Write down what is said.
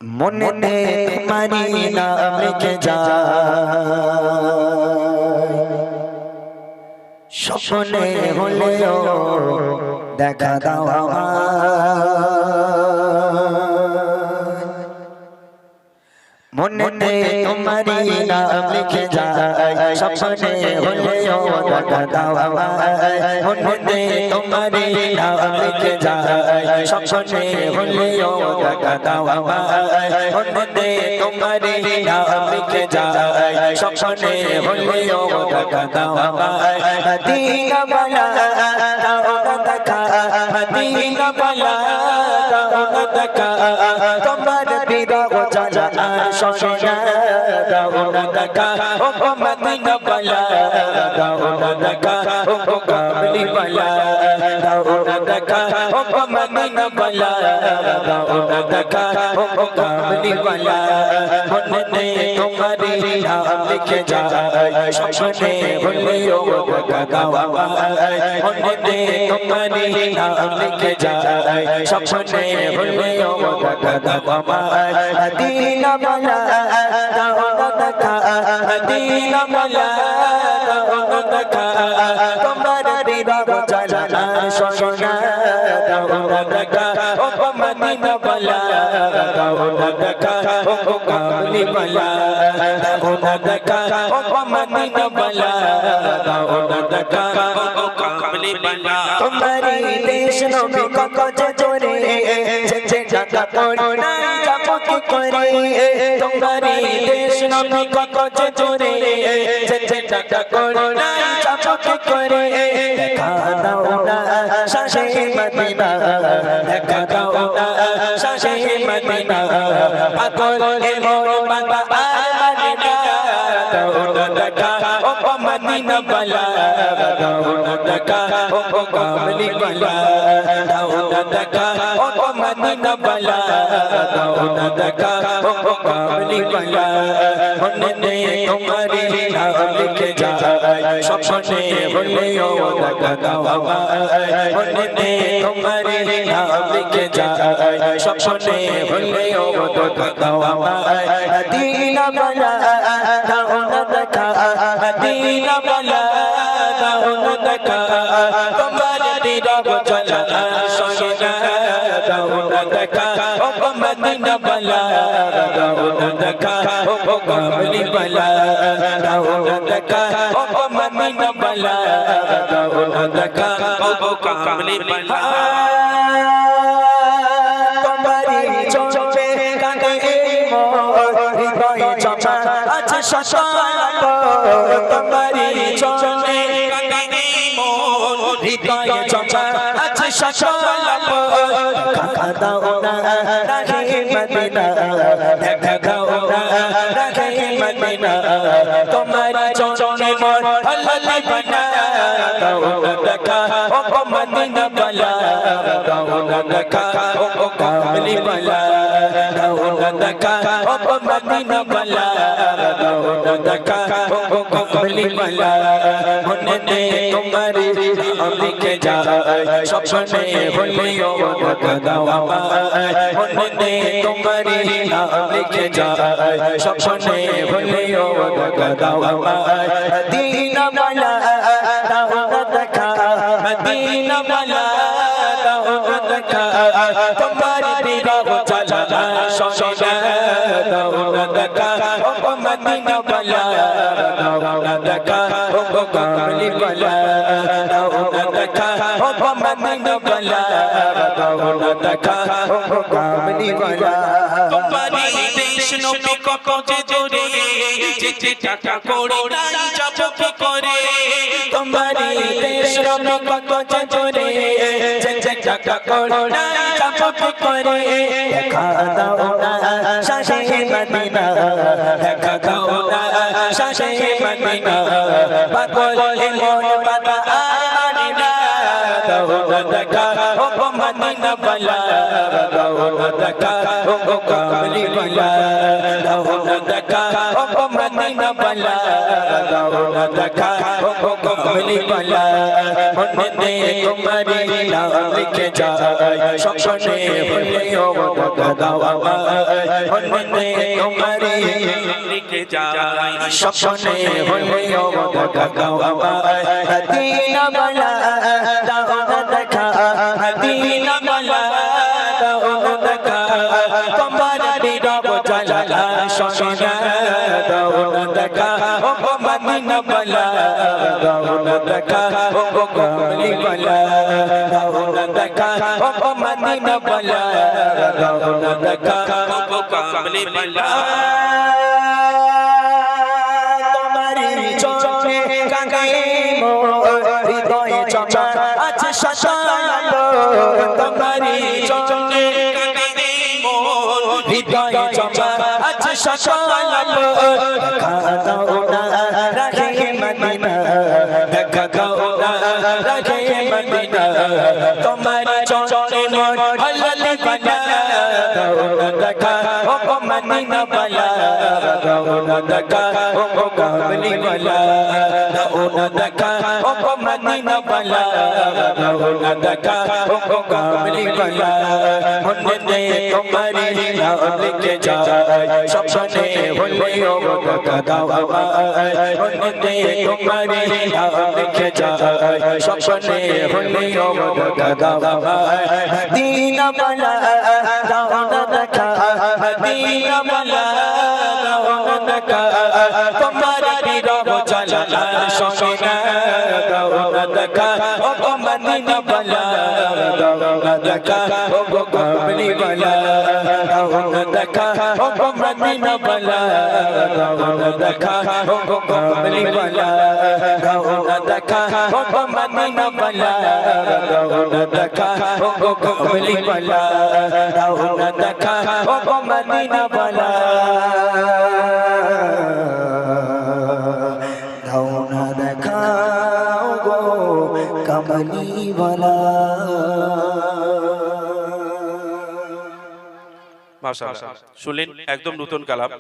মনেতে তোমারি নাম লিখে যায় স্বপ্নে হলেও দেখা দাও মনেতে তোমারি নাম লিখে যায় স্বপ্নে হলেও দেখা দাও মনেতে তোমারি নাম লিখে যায় স্বপ্নে হলেও দেখা দাও মনেতে তোমারি নাম লিখে যায় স্বপ্নে হলেও দেখা দাও মদিনা বালা দাও দেখা মদিনা বালা দাও দেখা তোমার বিরহ জ্বালা শোনা দাও দেখা ও মদিনা বালা দাও দেখা ও কামলি বালা দাও দেখা ও মদিনা বালা দাও দেখা ও কামলি বালা মনে তোমারি নাম লিখে যায় স্বপ্নে হলেও দেখা দাও মনে তোমারি নাম লিখে যায় স্বপ্নে হলেও দেখা দাও মদিনা বালা দাও দেখা মদিনা বালা দাও দেখা তোমার বিরহ জ্বালা শোনা দাও দেখা ও মদিনা বালা দাও দেখা ও কামলি বালা দাও দেখা ও মদিনা বালা দাও দেখা ও কামলি বালা তোমারি দেশ নবী কত জোরে যে টাকা পড়ে নাই যাব কি করে তোমারি দেশ নবী কত জোরে যে টাকা পড়ে নাই যাব কি করে দেখা দাও না শাহে মদিনা দেখা দাও না শাহে মদিনা পাগল এ মোর বাবা মদিনা দাও দেখা ও মদিনা বালা দাও দেখা ও কামলি বালা দাও দেখা ও মদিনা বালা দাও দেখা ও কামলি বালা মনে তোমারি নাম লিখে যায় স্বপ্নে হলেও দেখা দাও মনে তোমারি নাম লিখে যায় স্বপ্নে হলেও দেখা দাও মদিনা বালা দাও দেখা মদিনা বালা দাও দেখা তোমার বিরহ জ্বালা শোনা দাও দেখা ও মদিনা বালা দাও দেখা ও কামলি বালা দাও দেখা ও মদিনা বালা দাও দেখা ও কামলি বালা তোমারি চোখে কাঁদে মোর হৃদয় জমা আছে শশাঙ্ক তোমারি চোখে কাঁদে মোর হৃদয় জমা আছে শশাঙ্ক দেখা দাও না রাহে মদিনা দেখা দাও না রাহে মদিনা তোমারি চোখে মোর হলালি বানা দাও দেখা ও মদিনা বালা দাও দেখা ও কামলি বালা দাও দেখা ও মদিনা বালা দাও দেখা ও কামলি বালা মনে তোমারি নাম লিখে যায় স্বপ্নে হলেও দেখা দাও মনে তোমারি নাম লিখে যায় স্বপ্নে হলেও দেখা দাও মদিনা বালা দাও দেখা মদিনা বালা দাও দেখা তোমার বিরহ জ্বালা শোনা দাও দেখা ও মদিনা বালা দাও দেখা ও কামলি বালা দাও দেখা ও মদিনা বালা দাও দেখা ও কামলি বালা তোমারি দেশ নবী কত জোরে যে টাকা করে নাই যাব কি করে তোমারি দেশ নবী কত জোরে যে টাকা করে নাই যাব কি করে দেখা দাও না শাহে মদিনা দেখা দাও না শাহে মদিনা পাগল এ মন বাবা মদিনা দাও না দেখা ও গো মদিনা বালা দাও না দেখা ও গো কামলি বালা দাও না দেখা ও গো মদিনা বালা দাও না দেখা ও গো কামলি বালা মনে দে তোমারি নাম লিখে যায় স্বপ্নে হলেও দেখা দাও আমায় মনে দে তোমারি লিখে যায় স্বপ্নে হলেও দেখা দাও আমায় মদিনা বালা দাও না দেখা মদিনা বালা দাও না দেখা তোমার বিরহ জ্বালা সোনা দাও না দেখা ও গো মদিনা বালা দাও না দেখা ও গো কামলি বালা দাও না দেখা ও গো মদিনা বালা দাও না দেখা ও গো কামলি বালা তোমারি চোখে কাঁদে মোর হৃদয়ে চমা আছে শতালো তোমারি চোখে কাঁদে মোর হৃদয়ে চমা আছে শতালো দেখা দাও না রাখে মদিনা দেখা দাও না রাখে মদিনা তোমারি চোখে মোর হলালি বালা দাও না দেখা ও গো মদিনা বালা দাও না দেখা ও গো কামলি বালা দাও না দেখা ও গো মদিনা বালা দাও না দেখা ও গো কামলি বালা মনে দে তোমারি নাম লিখে যায় স্বপ্নে হলেও দেখা দাও আমায় মনে দে তোমারি নাম লিখে যায় স্বপ্নে হলেও দেখা দাও আমায় মদিনা বালা দাও না দেখা মদিনা বালা দাও না দেখা তোমার বিরহ জ্বালা সোনা দাও না দেখা ও গো মদিনা বালা দাও না দেখা ও গো কামলি বালা দাও না দেখা ও গো মদিনা বালা দাও না দেখা ও গো কামলি বালা দাও না দেখা ও গো মদিনা বালা দাও না দেখা ও গো কামলি বালা দাও না দেখা ও গো মদিনা বালা দাও না দেখা ও গো কামলি বালা মাশাআল্লাহ শুনলেন একদম নতুন কালাম।